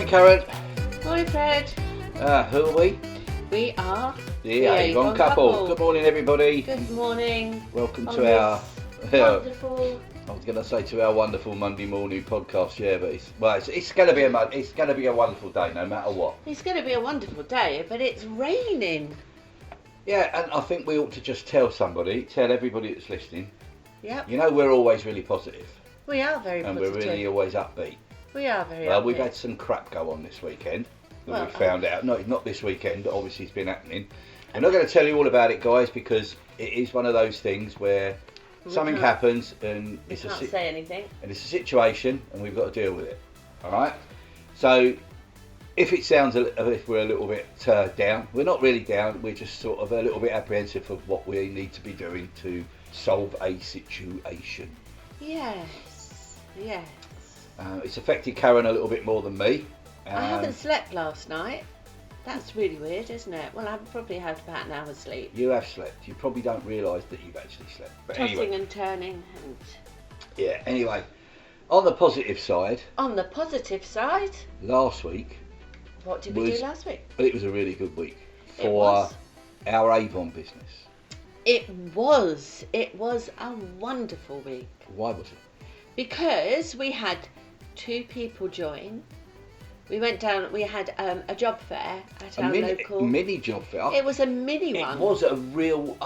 Morning, Karen. Morning, Fred. Who are we? We are The Avon Couple. Good morning, everybody. Good morning. Welcome to our wonderful. I was going to say to our wonderful Monday morning podcast, yeah, but it's going to be a wonderful day, no matter what. It's going to be a wonderful day, but it's raining. Yeah, and I think we ought to just tell everybody that's listening. Yep. You know, we're always really positive. We are very and positive. we're really always upbeat. We are very Well, upbeat. we've had some crap go on this weekend. Well, We found out. No, not this weekend, but obviously it's been happening. We're not going to tell you all about it, guys, because it is one of those things where something happens and we can't say anything. And it's a situation, and we've got to deal with it. All right. So, if it sounds as if we're a little bit down, we're not really down. We're just sort of a little bit apprehensive of what we need to be doing to solve a situation. Yes. Yes. It's affected Karen a little bit more than me. I haven't slept last night. That's really weird, isn't it? Well, I've probably had about an hour's sleep. You have slept. You probably don't realise that you've actually slept. But Tossing anyway. and turning. And Yeah, anyway. On the positive side. on the positive side, Last week. what did we do last week? It was a really good week It for was. our Avon business. It was. It was a wonderful week. Why was it? Because we had 2 people join. We went down, we had a job fair at our local... mini job fair. It was a mini one. It was a real...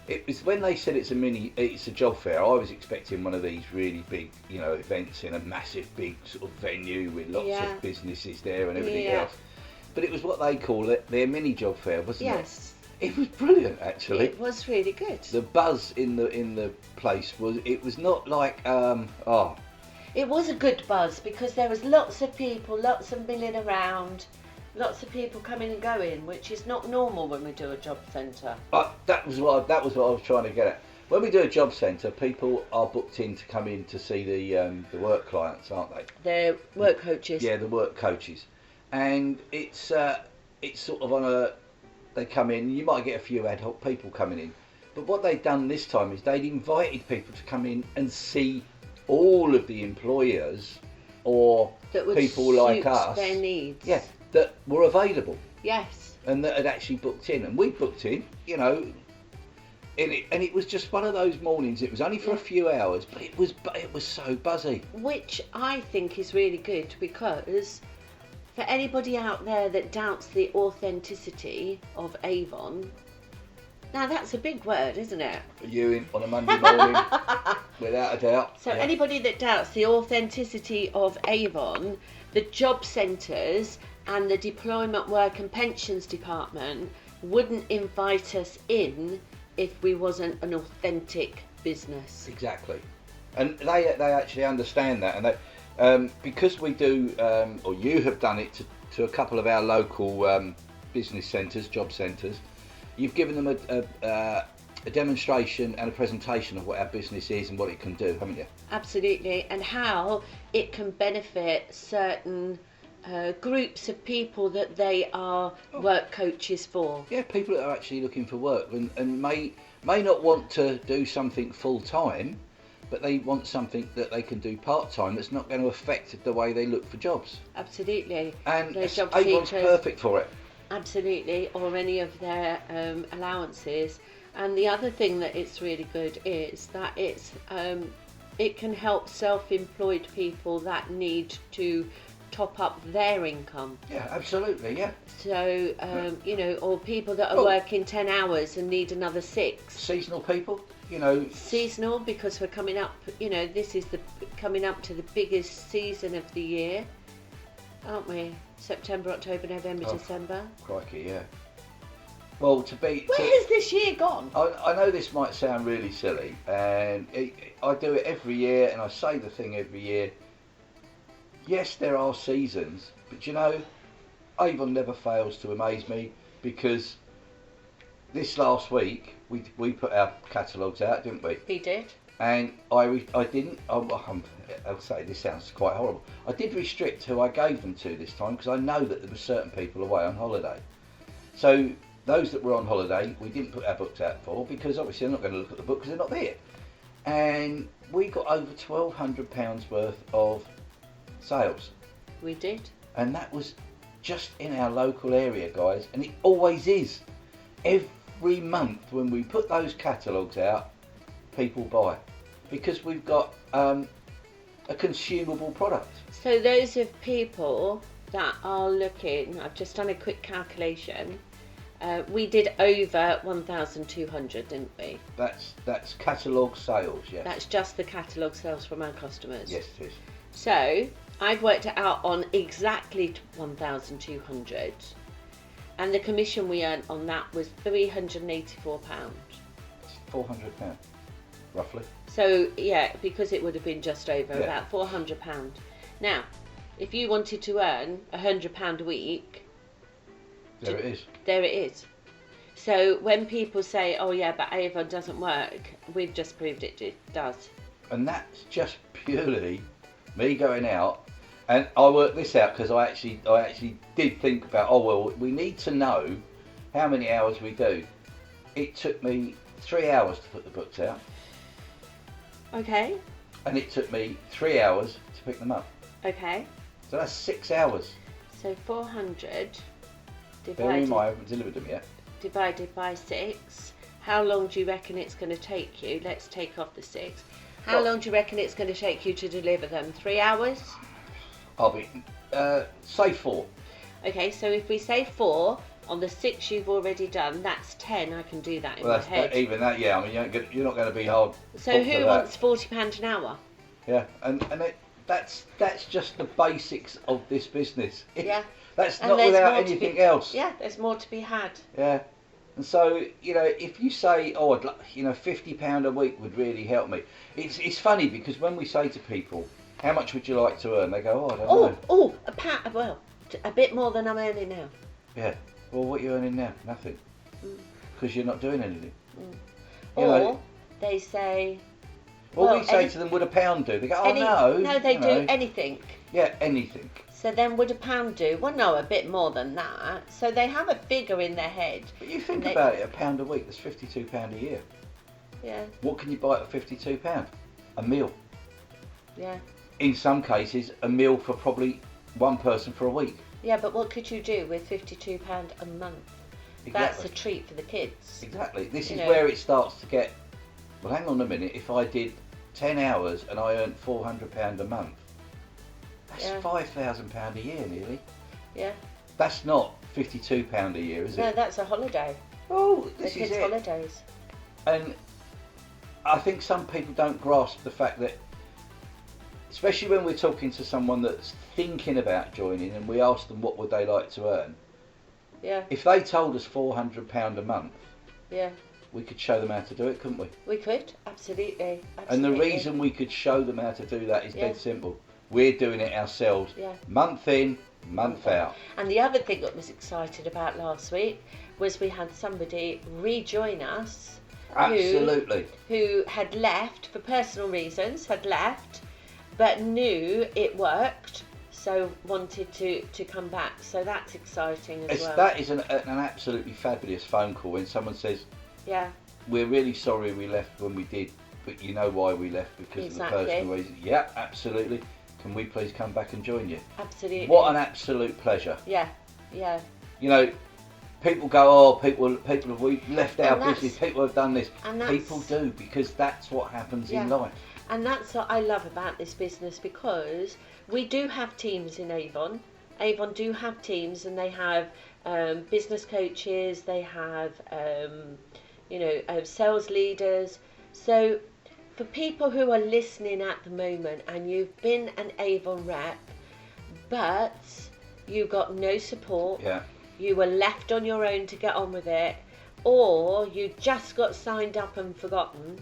it was when they said it's a job fair, I was expecting one of these really big, events in a massive big sort of venue with lots of businesses there and everything else. But it was what they call it, their mini job fair, wasn't it? Yes. It was brilliant, actually. It was really good. The buzz in the place was not like It was a good buzz because there was lots of people, lots of milling around, lots of people coming and going, which is not normal when we do a job centre. That was what I was trying to get at. When we do a job centre, people are booked in to come in to see the work clients, aren't they? They're work coaches. Yeah, the work coaches, and it's sort of they come in. You might get a few ad hoc people coming in, but what they'd done this time is they'd invited people to come in and see all of the employers or that would people like suit us, their needs. yeah, that were available. Yes. And that had actually booked in, and we booked in, and it was just one of those mornings. It was only for a few hours, but it was so buzzy. Which I think is really good because for anybody out there that doubts the authenticity of Avon, now that's a big word, isn't it? You on a Monday morning, without a doubt. So anybody that doubts the authenticity of Avon, the job centres and the deployment work and pensions department wouldn't invite us in if we wasn't an authentic business. Exactly. And they actually understand that, and they, because we do, or you have done it to a couple of our local business centres, job centres. You've given them a demonstration and a presentation of what our business is and what it can do, haven't you? Absolutely, and how it can benefit certain groups of people that they are work coaches for. Yeah, people that are actually looking for work and may not want to do something full time, but they want something that they can do part time that's not going to affect the way they look for jobs. Absolutely. And job Avon's seekers. perfect for it. Absolutely, or any of their allowances. And the other thing that it's really good is that it can help self-employed people that need to top up their income. Yeah, absolutely, yeah. So, or people that are working 10 hours and need another 6. Seasonal people, Seasonal, because we're coming up, this is coming up to the biggest season of the year, aren't we? September, October, November, December. Crikey, yeah. Well, Where has this year gone? I know this might sound really silly, and I do it every year, and I say the thing every year. Yes, there are seasons, but Avon never fails to amaze me, because this last week we put our catalogues out, didn't we? We did. And I didn't. I'll say this sounds quite horrible. I did restrict who I gave them to this time because I know that there were certain people away on holiday. So those that were on holiday, we didn't put our books out for because obviously they're not going to look at the book because they're not there. And we got over £1,200 worth of sales. We did. And that was just in our local area, guys, and it always is. Every month when we put those catalogues out, people buy because we've got a consumable product. So those of people that are looking, I've just done a quick calculation. We did over 1,200, didn't we? That's catalogue sales, yes. That's just the catalogue sales from our customers. Yes, it is. So I've worked it out on exactly 1,200, and the commission we earned on that was £384. It's £400, roughly. So yeah, because it would have been just over Yeah. about £400. Now, if you wanted to earn £100 a week, There it is. there it is. So when people say, "Oh yeah, but Avon doesn't work," we've just proved it does. And that's just purely me going out, and I worked this out because I actually did think about, oh well, we need to know how many hours we do. It took me 3 hours to put the books out, Okay. and it took me 3 hours to pick them up. Okay. So that's 6 hours. So 400 Bear in mind, I haven't delivered them yet. divided by 6. How long do you reckon it's going to take you? Let's take off the 6. How long do you reckon it's going to take you to deliver them? 3 hours? I'll be say 4. Okay, so if we say 4, on the 6 you've already done, that's 10. I can do that in Well, my head. even that, yeah. I mean, you're not going to be hard. So put for who that. wants £40 an hour? Yeah, and that's just the basics of this business. Yeah. That's And not there's without more to anything be- else. Yeah, there's more to be had. Yeah. And so, if you say, oh, £50 a week would really help me. It's funny because when we say to people, how much would you like to earn? They go, oh, I don't know. A bit more than I'm earning now. Yeah. Well, what are you earning now? Nothing. Because you're not doing anything. You Or know, they say, we say to them, would £1 do? They go, oh, no. No, they you do know. anything. Yeah, anything. So then would £1 do? Well, no, a bit more than that. So they have a figure in their head. But you think And about it, £1 a week, that's £52 a year. Yeah, What can you buy at £52? A meal. yeah. In some cases, a meal for probably one person for a week. Yeah, but what could you do with £52 a month? That's a Exactly. treat for the kids. Exactly. This You is know. where it starts to get, well, hang on a minute, if I did 10 hours and I earned £400 a month, that's Yeah. £5,000 a year nearly. Yeah. That's not £52 a year, is No, it? that's a holiday. Oh, The this is kids' it. holidays. And I think some people don't grasp the fact that, especially when we're talking to someone that's thinking about joining and we ask them what would they like to earn, Yeah, if they told us £400 a month, yeah. we could show them how to do it, couldn't we? We could, absolutely. And the absolutely. reason we could show them how to do that is Yeah. dead simple. We're doing it ourselves, Yeah. month in, month out. And the other thing that was excited about last week was we had somebody rejoin us Absolutely. who had left for personal reasons, but knew it worked, so wanted to come back. So that's exciting as well. That is an absolutely fabulous phone call when someone says, Yeah, we're really sorry we left when we did, but you know why we left, because Exactly. of the personal reason. Yeah, absolutely. Can we please come back and join you? absolutely. What an absolute pleasure. Yeah, yeah. You know, people go, oh, people have we left our And that's- business, people have done this. and that's- People do, because that's what happens in Yeah. life. And that's what I love about this business, because we do have teams in Avon. Avon do have teams, and they have business coaches, they have sales leaders. So for people who are listening at the moment and you've been an Avon rep, but you got no support, Yeah. you were left on your own to get on with it, or you just got signed up and forgotten,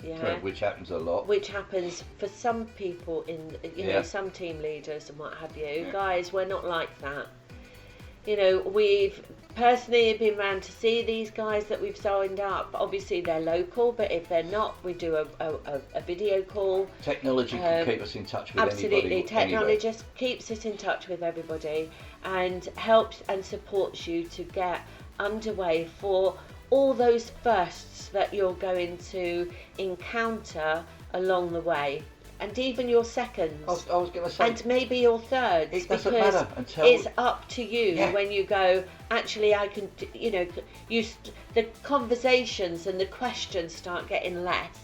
yeah, Which happens a lot. which happens for some people in Yeah. some team leaders and what have you. Guys, we're not like that. We've personally been round to see these guys that we've signed up. Obviously they're local, but if they're not, we do a video call. Technology can keep us in touch with Absolutely, anybody. technology anyway. just keeps us in touch with everybody and helps and supports you to get underway for all those firsts that you're going to encounter along the way. and even your seconds. I was going to say, and maybe your thirds. it doesn't because matter until it's up to you Yeah. when you go, actually I can, the conversations and the questions start getting less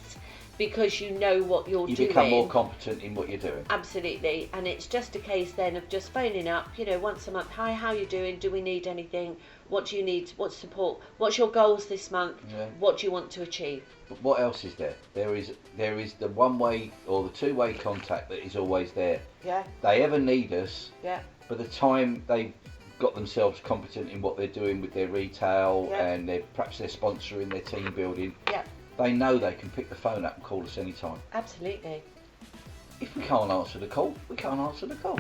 because you know what you're you doing. become more competent in what you're doing. Absolutely, and it's just a case then of just phoning up, once a month. Hi, how you doing? Do we need anything? What do you need? What support? What's your goals this month? Yeah. What do you want to achieve? But what else is there? There is the one-way or the two-way contact that is always there. Yeah. They ever need us. Yeah. By the time they've got themselves competent in what they're doing with their retail Yeah. and perhaps they're sponsoring their team building, Yeah. they know they can pick the phone up and call us anytime. Absolutely. If we can't answer the call, we can't answer the call.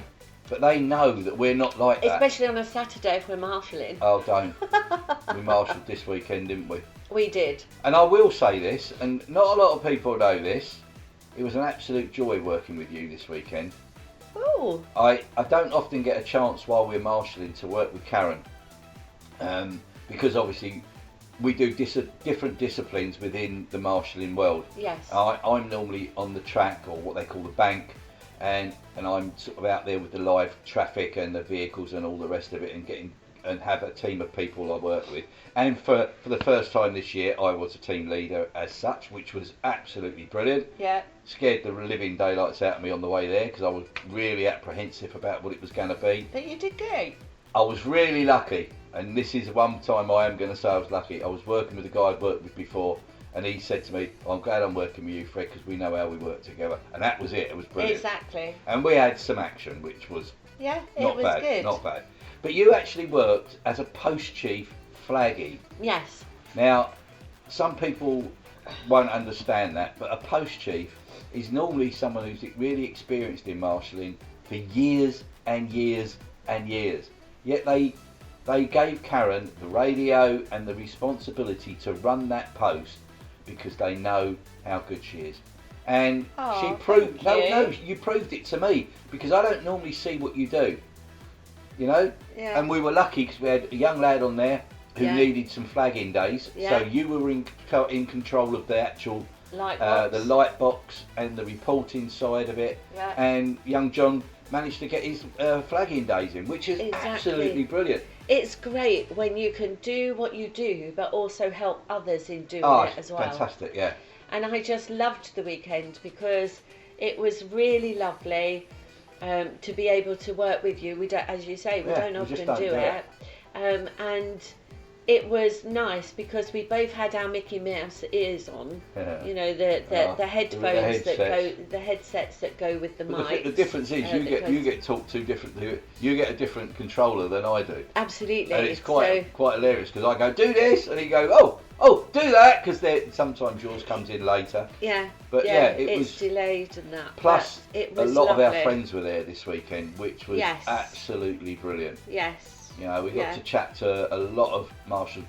But they know that we're not like that. Especially on a Saturday if we're marshalling. Oh, don't. We marshalled this weekend, didn't we? We did. And I will say this, and not a lot of people know this, it was an absolute joy working with you this weekend. Oh. I don't often get a chance while we're marshalling to work with Karen, because obviously we do different disciplines within the marshalling world. Yes. I'm normally on the track, or what they call the bank, and I'm sort of out there with the live traffic and the vehicles and all the rest of it, and have a team of people I work with. And for the first time this year, I was a team leader as such, which was absolutely brilliant. Yeah. Scared the living daylights out of me on the way there because I was really apprehensive about what it was going to be. But you did great. I was really lucky, and this is one time I am going to say I was lucky. I was working with a guy I'd worked with before, and he said to me, I'm glad I'm working with you, Fred, because we know how we work together. And that was it. It was brilliant. Exactly. And we had some action, which was Yeah, it not was bad. good. Not bad. But you actually worked as a post chief flaggy. Yes. Now, some people won't understand that, but a post chief is normally someone who's really experienced in marshalling for years and years and years. Yet they gave Karen the radio and the responsibility to run that post because they know how good she is. And she proved, you proved it to me, because I don't normally see what you do, Yeah. And we were lucky because we had a young lad on there who Yeah. needed some flagging days. Yeah. So you were in control of the actual Light box. the light box and the reporting side of it. Yeah. And young John managed to get his flagging days in, which is Exactly. absolutely brilliant. It's great when you can do what you do, but also help others in doing Oh, it as well. fantastic, yeah. And I just loved the weekend because it was really lovely to be able to work with you. We don't, as you say, we don't we just often don't do do it. And it was nice because we both had our Mickey Mouse ears on. Yeah. You know, the headphones that go, the headsets that go with the But mic. the difference is you get talked to differently. You get a different controller than I do. Absolutely. And it's quite hilarious because I go do this and he go oh do that, because sometimes yours comes in later. Yeah. But it's was delayed and that. Plus but it a was lot of lovely. our friends were there this weekend, which was Yes. absolutely brilliant. Yes. We got to chat to a lot of marshals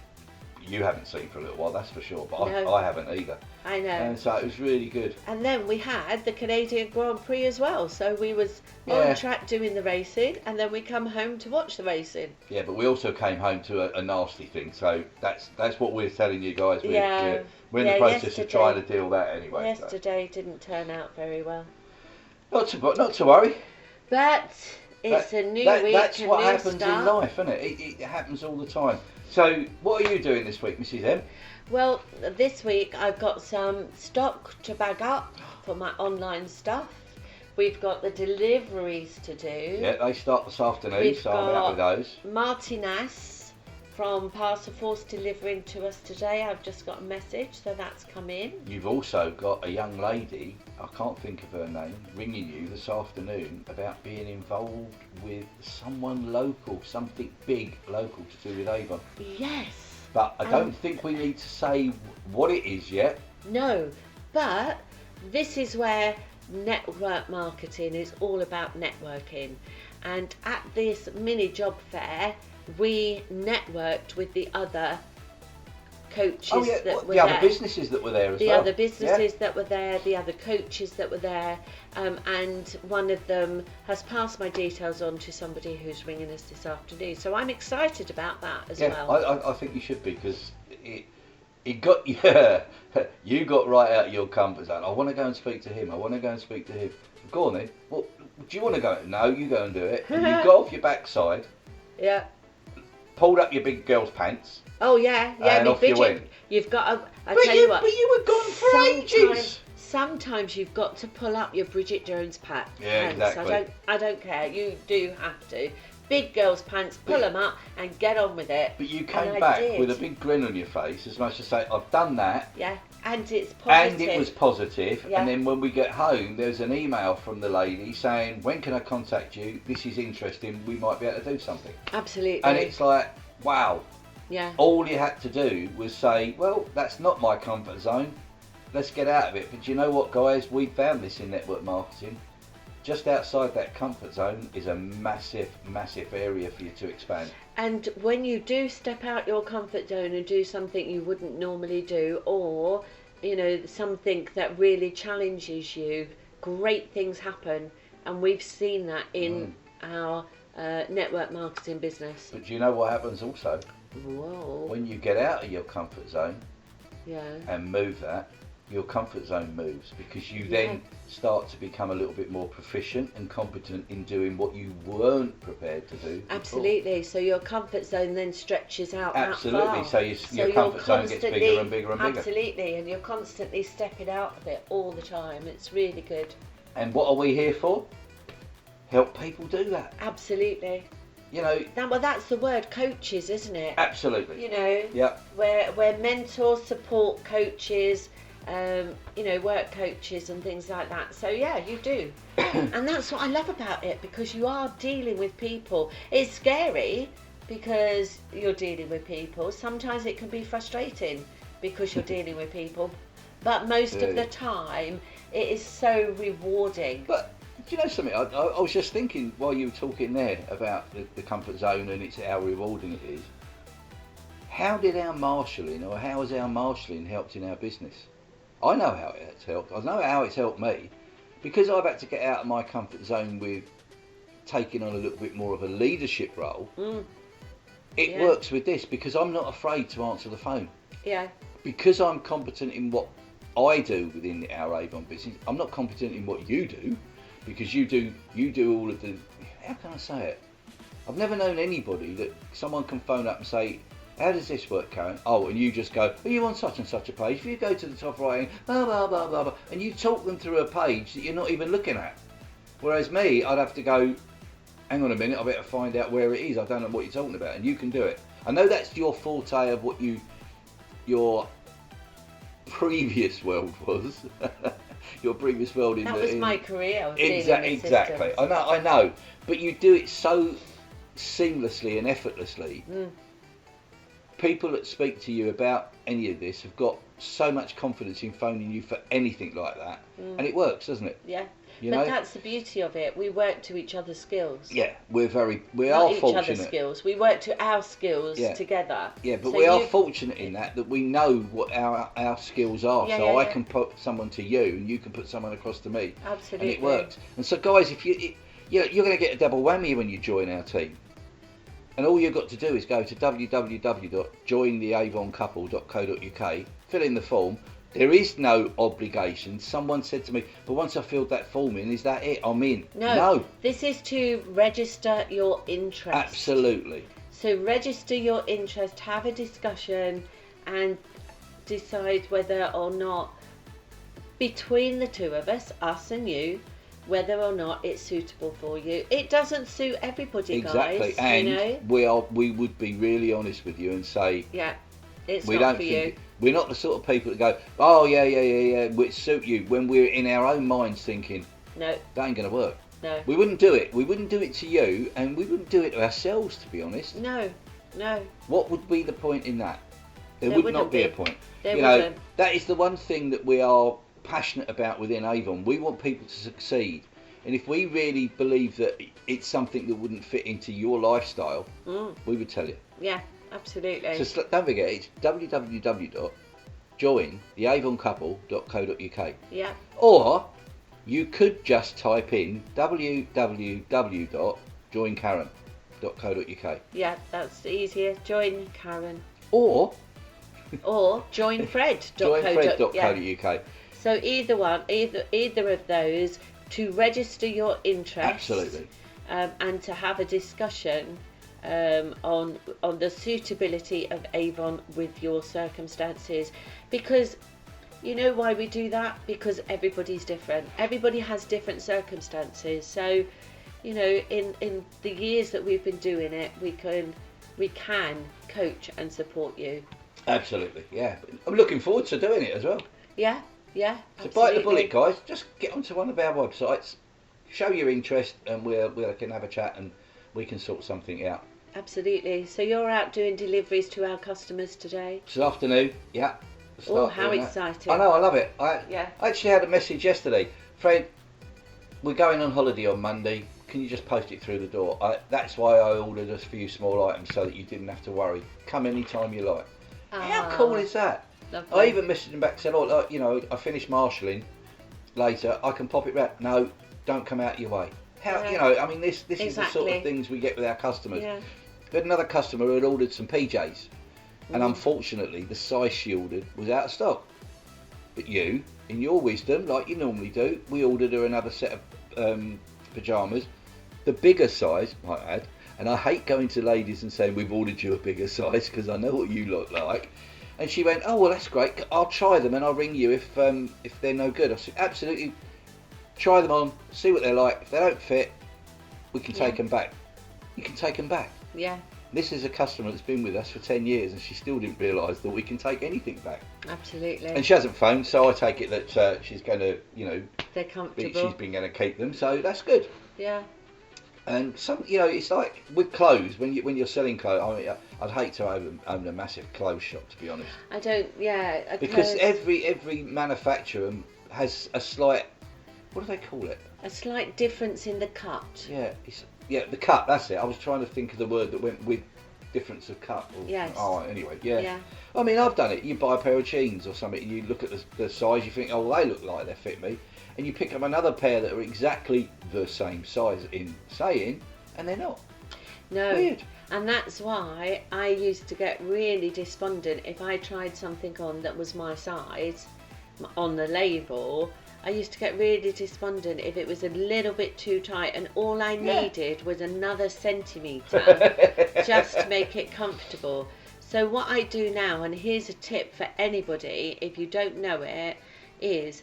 you haven't seen for a little while, that's for sure, but No. I haven't either. I know. And so it was really good. And then we had the Canadian Grand Prix as well, so we was Yeah. on track doing the racing, and then we come home to watch the racing. Yeah, but we also came home to a nasty thing, so that's what we're telling you guys. We're in the process yesterday- of trying to deal that anyway. So. Yesterday didn't turn out very well, Not to worry. but it's a new week. That's what new happens start. in life, isn't it? It happens all the time. So, what are you doing this week, Mrs. M? Well, this week I've got some stock to bag up for my online stuff. We've got the deliveries to do. Yeah, they start this afternoon, We've so I'm out with those. Martinez from Parcel Force delivering to us today. I've just got a message, so that's come in. You've also got a young lady, I can't think of her name, ringing you this afternoon about being involved with someone local, something big local to do with Avon. Yes. But I don't think we need to say what it is yet. No, but this is where network marketing is all about networking. And at this mini job fair, we networked with the other coaches that were the there. other businesses that were there as The well. other businesses that were there, the other coaches that were there, and one of them has passed my details on to somebody who's ringing us this afternoon. So I'm excited about that as well. I think you should be, because It got yeah. You got right out of your comfort zone. I want to go and speak to him. I want to go and speak to him. Go on then. Well, do you want to go? No, you go and do it. And you got off your backside, Yeah. pulled up your big girl's pants, Oh yeah, yeah. and off you went. You've got to. I But tell you what. but you were gone for ages. Sometimes you've got to pull up your Bridget Jones pants. Yeah, exactly. I don't care. You do have to. Big girls' pants, pull them up and get on with it. But you And came I back did. with a big grin on your face, as much as say, I've done that. Yeah, and it's And positive. it was positive. Yeah. And then when we get home, there's an email from the lady saying, when can I contact you? This is interesting. We might be able to do something. Absolutely. And it's like, wow. Yeah. All you had to do was say, well, that's not my comfort zone. Let's get out of it. But you know what, guys? We found this in network marketing. Just outside that comfort zone is a massive, massive area for you to expand. And when you do step out your comfort zone and do something you wouldn't normally do, or something that really challenges you, great things happen. And we've seen that in our network marketing business. But do you know what happens also? Whoa. When you get out of your comfort zone Yeah. and move that, your comfort zone moves, because you then start to become a little bit more proficient and competent in doing what you weren't prepared to do before. Absolutely. So your comfort zone then stretches out. Absolutely. That far. So your comfort zone gets bigger and bigger and bigger. Absolutely, and you're constantly stepping out of it all the time. It's really good. And what are we here for? Help people do that. Absolutely. You know. That's the word, coaches, isn't it? Absolutely. Yep. We're mentors, support coaches, work coaches and things like that. So yeah, you do. And that's what I love about it, because you are dealing with people. It's scary because you're dealing with people. Sometimes it can be frustrating because you're dealing with people. But most of the time, it is so rewarding. But do you know something? I was just thinking while you were talking there about the comfort zone and it's how rewarding it is. How has our marshalling helped in our business? I know how it's helped. I know how it's helped me, because I've had to get out of my comfort zone with taking on a little bit more of a leadership role. It works with this, because I'm not afraid to answer the phone. Yeah. Because I'm competent in what I do within our Avon business. I'm not competent in what you do, because you do all of the, how can I say it? I've never known anybody that someone can phone up and say, how does this work, Karen? Oh, and you just go, are you on such and such a page? If you go to the top right, blah, blah, blah, blah, blah, and you talk them through a page that you're not even looking at. Whereas me, I'd have to go, hang on a minute, I better find out where it is. I don't know what you're talking about, and you can do it. I know that's your forte of what your previous world was. Your previous world that was my career. Exactly. I know, but you do it so seamlessly and effortlessly. People that speak to you about any of this have got so much confidence in phoning you for anything like that, and it works, doesn't it? Yeah. You but know? That's the beauty of it. We work to each other's skills. Yeah, we Not are each fortunate. other's skills. We work to our skills together. Yeah, but So we are fortunate in that we know what our skills are. I can put someone to you, and you can put someone across to me. Absolutely. And it works. And so, guys, if you're going to get a double whammy when you join our team. And all you've got to do is go to www.jointheavoncouple.co.uk, fill in the form. There is no obligation. Someone said to me, but once I filled that form in, is that it? I'm in. No. This is to register your interest. Absolutely. So register your interest, have a discussion, and decide whether or not, between the two of us and you, whether or not it's suitable for you. It doesn't suit everybody, exactly. guys. And we would be really honest with you and say, it's we not don't for think you. We're not the sort of people that go, oh yeah, it suit you, when we're in our own minds thinking, no, that ain't going to work. No. We wouldn't do it. We wouldn't do it to you, and we wouldn't do it to ourselves, to be honest. No. What would be the point in that? There would not be a point. There wouldn't. That is the one thing that we are passionate about within Avon. We want people to succeed, and if we really believe that it's something that wouldn't fit into your lifestyle, we would tell you. Yeah, absolutely. So don't forget, it's www.jointheavoncouple.co.uk. Yeah. Or you could just type in www.joinkaren.co.uk. Yeah, that's easier. Join Karen. Or or joinfred.co.uk. joinfred.co.uk. So either of those, to register your interest. Absolutely. And to have a discussion on the suitability of Avon with your circumstances, because you know why we do that? Because everybody's different. Everybody has different circumstances. So, you know, in the years that we've been doing it, we can coach and support you. Absolutely, yeah. I'm looking forward to doing it as well. Yeah, So bite the bullet, guys. Just get onto one of our websites, show your interest, and we can have a chat and we can sort something out. Absolutely. So you're out doing deliveries to our customers today? This afternoon, yeah. Oh, how exciting. I know, I love it. I Yeah. actually had a message yesterday. Fred, we're going on holiday on Monday. Can you just post it through the door? That's why I ordered a few small items so that you didn't have to worry. Come anytime you like. How cool is that? Lovely. I even messaged him back and said, oh, look, you know, I finished marshalling later. I can pop it round. No, don't come out your way. How, Yeah. you know, I mean, this is the sort Exactly. of things we get with our customers. Yeah. We had another customer who had ordered some PJs, and unfortunately, the size she ordered was out of stock. But you, in your wisdom, like you normally do, we ordered her another set of pyjamas, the bigger size, might add. And I hate going to ladies and saying we've ordered you a bigger size because I know what you look like. And she went, oh well, that's great. I'll try them and I'll ring you if they're no good. I said, absolutely, try them on, see what they're like. If they don't fit, we can take them back. You can take them back. Yeah. This is a customer that's been with us for 10 years and she still didn't realise that we can take anything back. Absolutely. And she hasn't phoned, so I take it that she's going to, you know, they're comfortable. she's been going to keep them, so that's good. Yeah. And some, you know, it's like with clothes, when you're selling clothes, I mean, I'd hate to own a massive clothes shop, to be honest. I don't, yeah. Because every manufacturer has a slight, what do they call it? A slight difference in the cut. Yeah, the cut, that's it. I was trying to think of the word that went with difference of cut. Yes. Oh, anyway, yeah. Yeah. I mean, I've done it. You buy a pair of jeans or something, and you look at the size, you think, oh, well, they look like they fit me. And you pick up another pair that are exactly the same size in saying, and they're not. No. Weird. And that's why I used to get really despondent if I tried something on that was my size on the label. I used to get really despondent if it was a little bit too tight, and all I needed was another centimetre just to make it comfortable. So what I do now, and here's a tip for anybody if you don't know it, is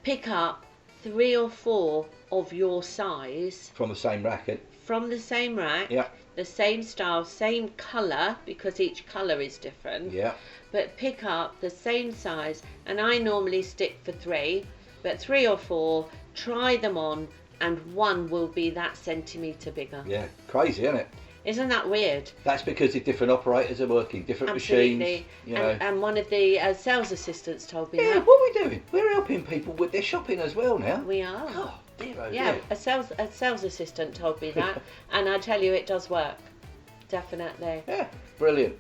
pick up 3 or 4 of your size From the same racket. from the same rack, Yeah. the same style, same colour, because each colour is different. Yeah. But pick up the same size, and I normally stick for 3, but 3 or 4, try them on, and one will be that centimetre bigger. Yeah. Crazy, isn't it? Isn't that weird? That's because the different operators are working, different Absolutely. machines. You know. And one of the sales assistants told me Yeah, that. what are we doing? We're helping people with their shopping as well now. We are. God, dear, oh Yeah, dear. a sales assistant told me that, and I tell you, it does work. Definitely. Yeah, brilliant.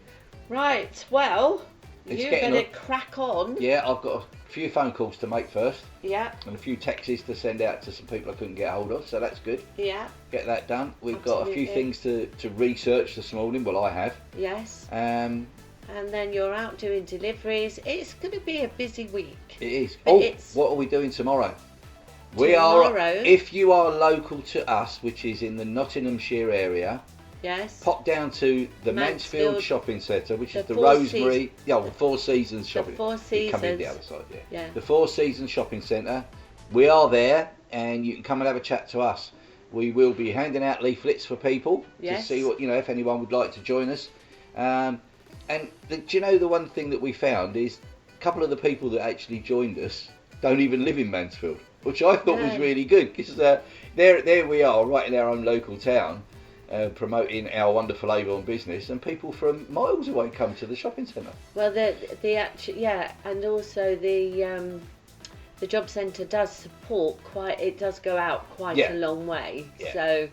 Right, well, It's you getting better on. crack on. Yeah, I've got a few phone calls to make first Yeah, and a few texts to send out to some people I couldn't get hold of, so that's good. yeah, Get that done. We've got a few Absolutely. things to research this morning. Well, I have. yes. Um, And then you're out doing deliveries. It's going to be a busy week. it is. But Oh, it's- what are we doing tomorrow? We are. Tomorrow? If you are local to us, which is in the Nottinghamshire area, Yes. pop down to the Mansfield Mansfield Shopping Centre, which the is the Four Rosemary, the Four Seasons Shopping. Four You come in the Seasons. other side, Yeah. The Four Seasons Shopping Centre. We are there, and you can come and have a chat to us. We will be handing out leaflets for people Yes. to see what, you know, if anyone would like to join us. And do you know the one thing that we found is a couple of the people that actually joined us don't even live in Mansfield, which I thought was No. really good, because there we are, right in our own local town, promoting our wonderful Avon business, and people from miles away come to the shopping centre. Well, the actual, yeah, and also the job centre does support quite. It does go out quite Yeah. a long way. Yeah. So,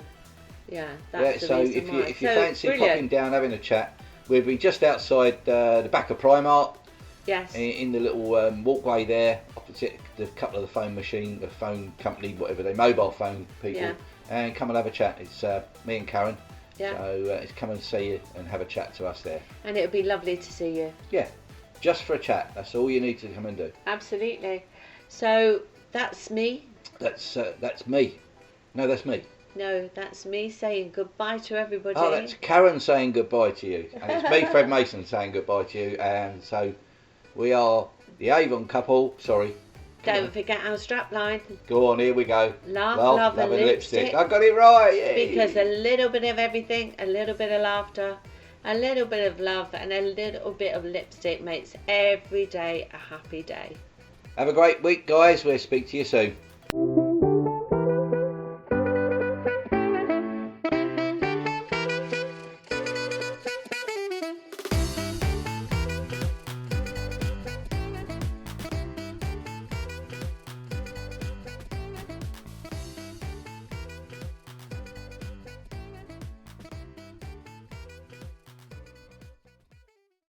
yeah, that's the So reason if you why. if you So, fancy brilliant. popping down having a chat, we'll be just outside the back of Primark, Yes. in the little walkway there, opposite the couple of the phone company, whatever they, mobile phone people, Yeah. and come and have a chat. It's me and Karen. Yeah. So it's come and see you and have a chat to us there. And it would be lovely to see you. Yeah. just for a chat. That's all you need to come and do. Absolutely. So that's me. That's me. No, that's me. No, that's me saying goodbye to everybody. Oh, that's Karen saying goodbye to you. And it's me, Fred Mason, saying goodbye to you. And so we are the Avon Couple. Sorry. Don't forget our strapline. Go on, here we go. Laugh, love and lipstick. I got it right. Yay. Because a little bit of everything, a little bit of laughter, a little bit of love and a little bit of lipstick makes every day a happy day. Have a great week, guys. We'll speak to you soon.